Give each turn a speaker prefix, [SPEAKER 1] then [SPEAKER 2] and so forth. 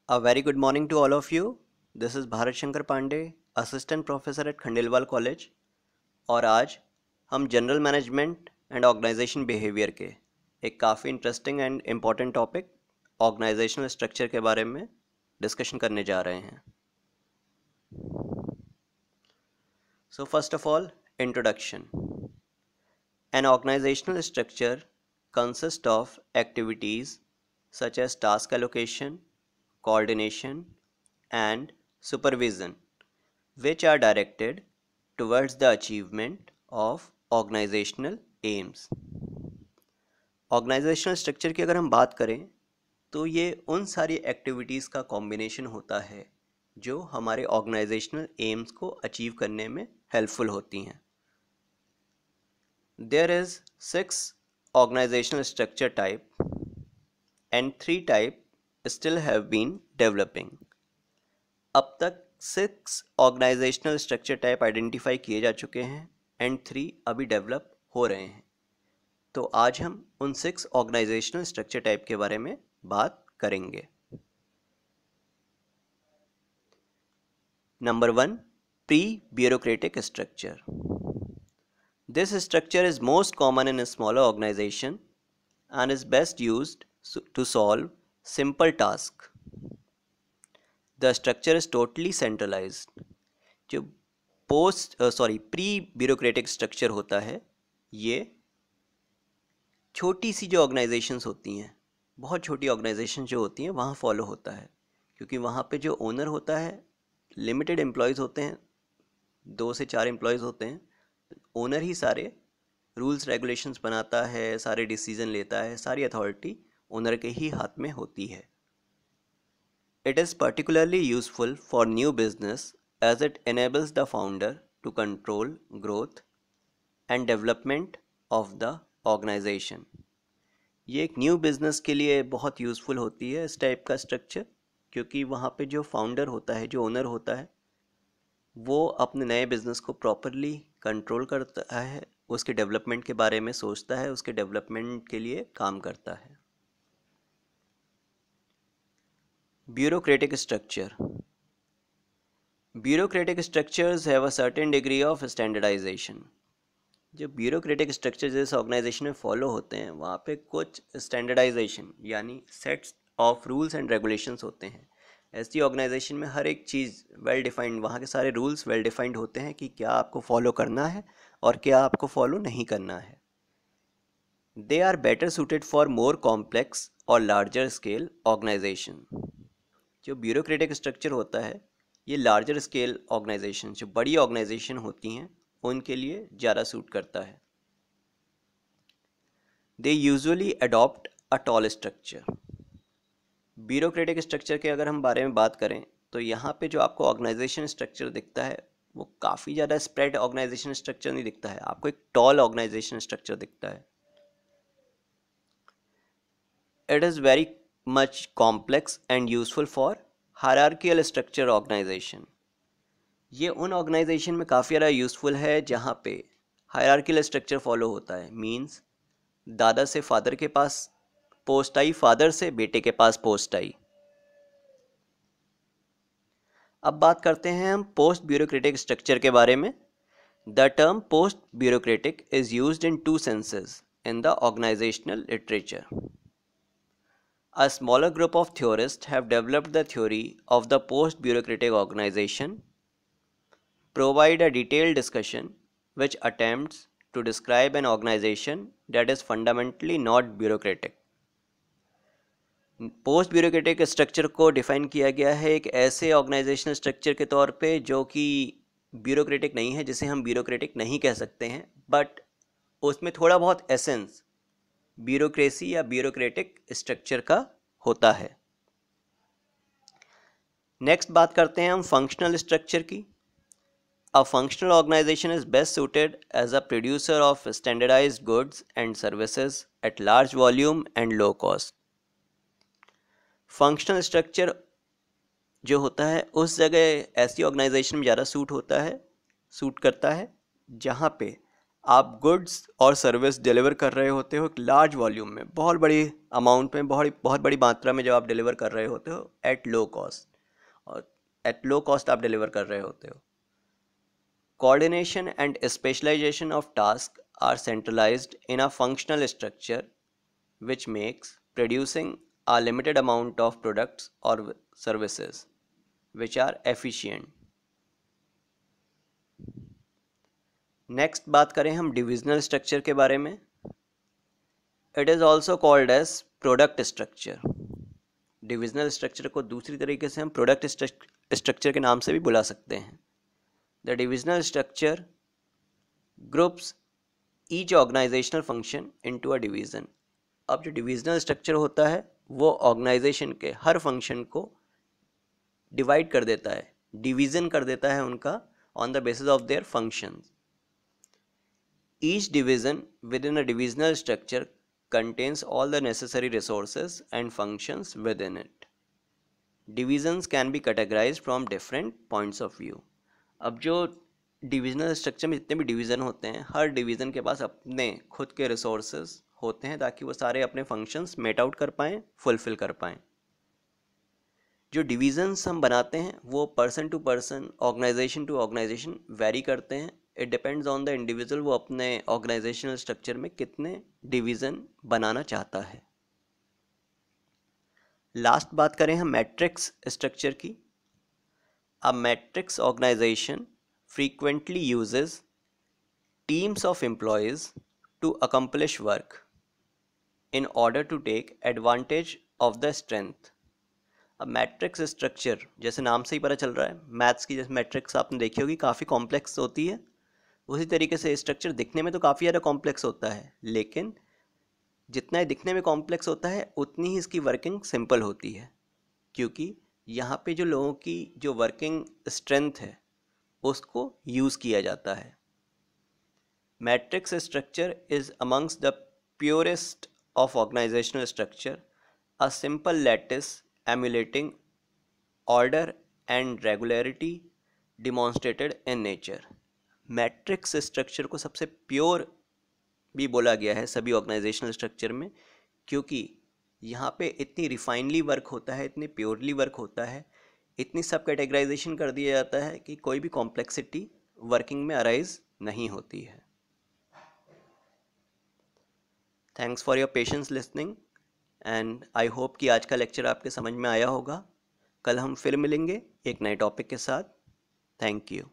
[SPEAKER 1] A very good morning to all of you. This is Bharat Shankar Pandey, assistant professor at Khandelwal college. और आज हम general management and organization behaviour के एक काफ़ी interesting and important topic organizational structure के बारे में डिस्कशन करने जा रहे हैं। So first of all, introduction. An organizational structure consists of activities such as task allocation, coordination, and supervision, which are directed towards the achievement of organizational aims. Organizational structure की अगर हम बात करें तो ये उन सारी एक्टिविटीज़ का कॉम्बिनेशन होता है जो हमारे ऑर्गेनाइजेशनल एम्स को अचीव करने में हेल्पफुल होती हैं। There is 6 organizational structure type and 3 type still have been developing. अब तक 6 organizational structure type आइडेंटिफाई किए जा चुके हैं एंड 3 अभी डेवलप हो रहे हैं। तो आज हम उन 6 organizational structure type के बारे में बात करेंगे। Number 1, pre-bureaucratic structure. This structure is most common in a smaller organization and is best used to solve simple tasks. The structure is totally centralized. जो pre-bureaucratic structure होता है, ये छोटी सी जो ऑर्गेनाइजेशंस होती हैं, बहुत छोटी ऑर्गेनाइजेशन जो होती हैं वहाँ फॉलो होता है, क्योंकि वहाँ पे जो ओनर होता है, लिमिटेड एम्प्लॉयज़ होते हैं, 2 से 4 एम्प्लॉयज़ होते हैं। ओनर ही सारे रूल्स रेगुलेशंस बनाता है, सारे डिसीजन लेता है, सारी अथॉरिटी ओनर के ही हाथ में होती है। It is particularly useful for new business as it enables the founder to control growth and development of the organization. ये एक न्यू बिजनेस के लिए बहुत यूज़फुल होती है इस टाइप का स्ट्रक्चर, क्योंकि वहाँ पे जो फाउंडर होता है, जो ओनर होता है, वो अपने नए बिजनेस को प्रॉपरली कंट्रोल करता है, उसके डेवलपमेंट के बारे में सोचता है, उसके डेवलपमेंट के लिए काम करता है। Bureaucratic structure. Bureaucratic structures have a certain degree of standardization. जो ब्यूरोक्रेटिक स्ट्रक्चर जिस ऑर्गेनाइजेशन में फॉलो होते हैं वहाँ पे कुछ स्टैंडर्डाइजेशन यानी sets of rules and regulations होते हैं। ऐसी ऑर्गेनाइजेशन में हर एक चीज़ वेल डिफाइंड, वहाँ के सारे रूल्स वेल डिफाइंड होते हैं कि क्या आपको फॉलो करना है और क्या आपको फॉलो नहीं करना है। They are better suited for more complex और लार्जर स्केल ऑर्गेनाइजेशन। जो ब्यूरोक्रेटिक स्ट्रक्चर होता है ये लार्जर स्केल ऑर्गेनाइजेशन, जो बड़ी ऑर्गेनाइजेशन होती हैं, उनके लिए ज़्यादा सूट करता है। They usually adopt a tall structure. Bureaucratic structure के अगर हम बारे में बात करें तो यहाँ पे जो आपको ऑर्गेनाइजेशन स्ट्रक्चर दिखता है वो काफ़ी ज़्यादा स्प्रेड ऑर्गेनाइजेशन स्ट्रक्चर नहीं दिखता है, आपको एक टॉल ऑर्गेनाइजेशन स्ट्रक्चर दिखता है। It is very much complex and useful for hierarchical structure organization. ये उन ऑर्गेनाइजेशन में काफ़ी ज़्यादा यूज़फुल है जहाँ पे हायरार्कियल स्ट्रक्चर फॉलो होता है। मींस दादा से फादर के पास पोस्ट आई, फादर से बेटे के पास पोस्ट आई। अब बात करते हैं हम पोस्ट ब्यूरोक्रेटिक स्ट्रक्चर के बारे में। The term post bureaucratic is used in 2 senses in the organizational literature. A smaller group of theorists have developed the theory of the post-bureaucratic organization, provide a detailed discussion which attempts to describe an organization that is fundamentally not bureaucratic. Post bureaucratic structure को define किया गया है एक ऐसे organisational structure के तौर पे जो कि ब्यूरोक्रेटिक नहीं है, जिसे हम ब्यूरोक्रेटिक नहीं कह सकते हैं, बट उसमें थोड़ा बहुत एसेंस ब्यूरोक्रेसी या ब्यूरोक्रेटिक स्ट्रक्चर का होता है। नेक्स्ट बात करते हैं हम फंक्शनल स्ट्रक्चर की। A functional organization is best suited as a producer of standardized goods and services at large volume and low cost. Functional structure जो होता है उस जगह ऐसी ऑर्गेनाइजेशन में ज़्यादा सूट करता है जहाँ पे आप गुड्स और सर्विस डिलीवर कर रहे होते हो एक लार्ज वॉल्यूम में, बहुत बड़ी अमाउंट में, बहुत बड़ी मात्रा में जब आप डिलीवर कर रहे होते हो एट लो कॉस्ट, और एट लो कॉस्ट आप डिलीवर कर रहे होते हो। Coordination and specialization of tasks are centralized in a functional structure which makes producing a limited amount of products or services which are efficient. Next बात करें हम divisional structure के बारे में। It is also called as product structure. Divisional structure को दूसरी तरीके से हम प्रोडक्ट स्ट्रक्चर के नाम से भी बुला सकते हैं। The divisional structure groups each organizational function into a division. अब जो डिविजनल स्ट्रक्चर होता है वो ऑर्गेनाइजेशन के हर फंक्शन को डिवाइड कर देता है, डिवीजन कर देता है उनका on the basis of their functions. Each division with in a divisional structure contains all the necessary resources and functions within it. Divisions can be categorized from different points of view. अब जो divisional structure में जितने भी division होते हैं, हर division के पास अपने खुद के रिसोर्सेज होते हैं ताकि वो सारे अपने फंक्शंस मेट आउट कर पाएँ, फुलफ़िल कर पाएँ। जो डिवीज़न्स हम बनाते हैं वो person to person, organization to organization vary करते हैं। It depends on the individual, वो अपने ऑर्गेनाइजेशनल स्ट्रक्चर में कितने डिवीज़न बनाना चाहता है। लास्ट बात करें हम मैट्रिक्स स्ट्रक्चर की। A matrix organization frequently uses teams of employees to accomplish work in order to take advantage of the strength. अब मैट्रिक्स स्ट्रक्चर जैसे नाम से ही पता चल रहा है, मैथ्स की जैसे मैट्रिक्स आपने देखी होगी काफ़ी कॉम्प्लेक्स होती है, उसी तरीके से स्ट्रक्चर दिखने में तो काफ़ी ज़्यादा कॉम्प्लेक्स होता है, लेकिन जितना ये दिखने में कॉम्प्लेक्स होता है उतनी ही इसकी वर्किंग सिंपल होती है, क्योंकि यहाँ पे जो लोगों की जो वर्किंग स्ट्रेंथ है उसको यूज़ किया जाता है। Matrix structure is amongst the purest of organizational structure, a simple lattice emulating order and regularity demonstrated in nature. Matrix structure को सबसे प्योर भी बोला गया है सभी ऑर्गेनाइजेशनल स्ट्रक्चर में, क्योंकि यहाँ पे इतनी रिफाइनली वर्क होता है, इतनी प्योरली वर्क होता है, इतनी सब कैटेगराइजेशन कर दिया जाता है कि कोई भी कॉम्प्लेक्सिटी वर्किंग में अराइज नहीं होती है। Thanks for your patience listening and I hope कि आज का लेक्चर आपके समझ में आया होगा। कल हम फिर मिलेंगे एक नए टॉपिक के साथ। Thank you.